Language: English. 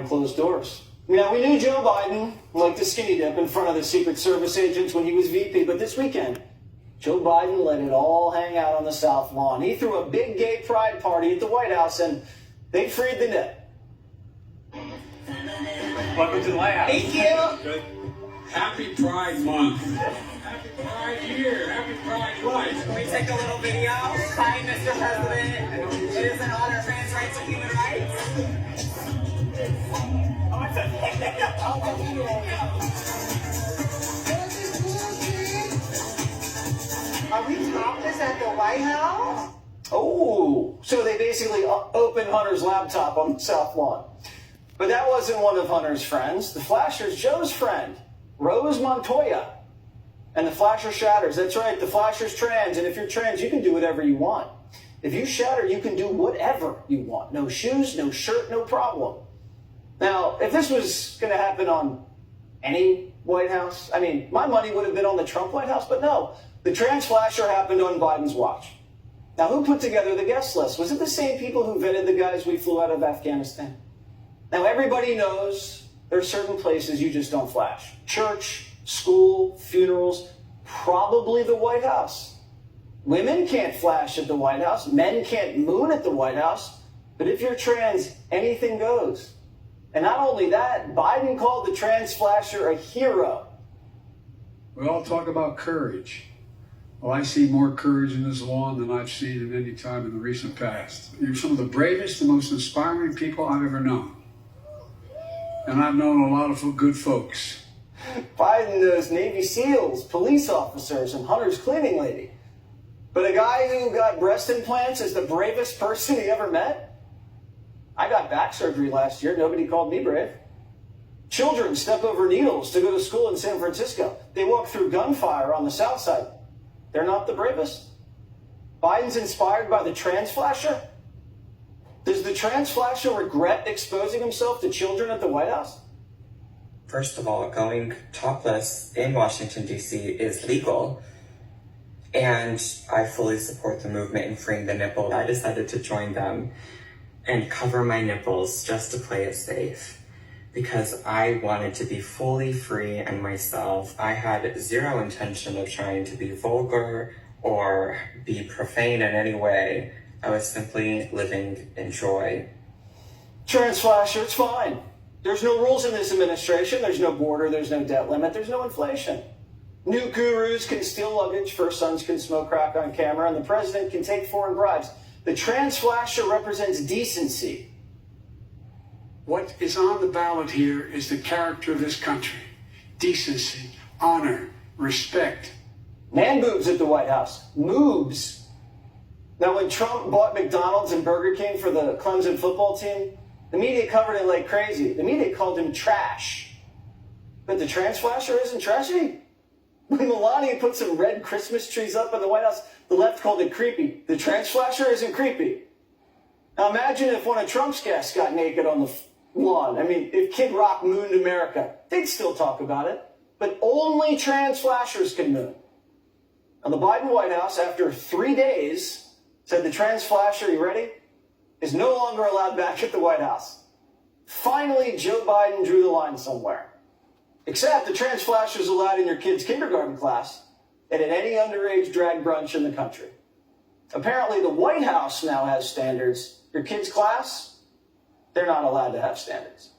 closed doors. Now, we knew Joe Biden liked to skinny dip in front of the Secret Service agents when he was VP, but this weekend, Joe Biden let it all hang out on the South Lawn. He threw a big gay pride party at the White House, and they freed the nip. Welcome to the White House. Thank you. Good. Happy Pride Month. Happy Pride Year. Happy Pride Month. Can we take a little video? Hi, Mr. President. It is an honor, trans rights and human rights. Are we topless at the White House? Oh, so they basically opened Hunter's laptop on the South Lawn. But that wasn't one of Hunter's friends. The Flasher's Joe's friend, Rose Montoya. And the Flasher shatters. That's right, the Flasher's trans. And if you're trans, you can do whatever you want. If you shatter, you can do whatever you want. No shoes, no shirt, no problem. Now, if this was going to happen on any White House, I mean, my money would have been on the Trump White House, but no. The trans Flasher happened on Biden's watch. Now, who put together the guest list? Was it the same people who vetted the guys we flew out of Afghanistan? Now, everybody knows there are certain places you just don't flash. Church, school, funerals, probably the White House. Women can't flash at the White House. Men can't moon at the White House. But if you're trans, anything goes. And not only that, Biden called the trans flasher a hero. We all talk about courage. Well, I see more courage in this lawn than I've seen at any time in the recent past. You're some of the bravest and most inspiring people I've ever known. And I've known a lot of good folks. Biden knows Navy SEALs, police officers, and Hunter's cleaning lady. But a guy who got breast implants is the bravest person he ever met? I got back surgery last year. Nobody called me brave. Children step over needles to go to school in San Francisco. They walk through gunfire on the South Side. They're not the bravest. Biden's inspired by the trans flasher? Does the trans flasher regret exposing himself to children at the White House? First of all, going topless in Washington, D.C. is legal. And I fully support the movement in freeing the nipple. I decided to join them and cover my nipples just to play it safe. Because I wanted to be fully free and myself. I had zero intention of trying to be vulgar or be profane in any way. I was simply living in joy. Trans flasher, it's fine. There's no rules in this administration. There's no border. There's no debt limit. There's no inflation. New gurus can steal luggage. First sons can smoke crack on camera. And the president can take foreign bribes. The trans flasher represents decency. What is on the ballot here is the character of this country. Decency, honor, respect. Man boobs at the White House. Moobs. Now, when Trump bought McDonald's and Burger King for the Clemson football team, the media covered it like crazy. The media called him trash. But the trans flasher isn't trashy. When Melania put some red Christmas trees up in the White House, the left called it creepy. The trans flasher isn't creepy. Now imagine if one of Trump's guests got naked on the lawn. I mean, if Kid Rock mooned America, they'd still talk about it. But only trans flashers can moon. Now the Biden White House, after 3 days, said the trans flasher, you ready, is no longer allowed back at the White House. Finally, Joe Biden drew the line somewhere. Except the trans flasher is allowed in your kid's kindergarten class and at any underage drag brunch in the country. Apparently, the White House now has standards. Your kid's class, they're not allowed to have standards.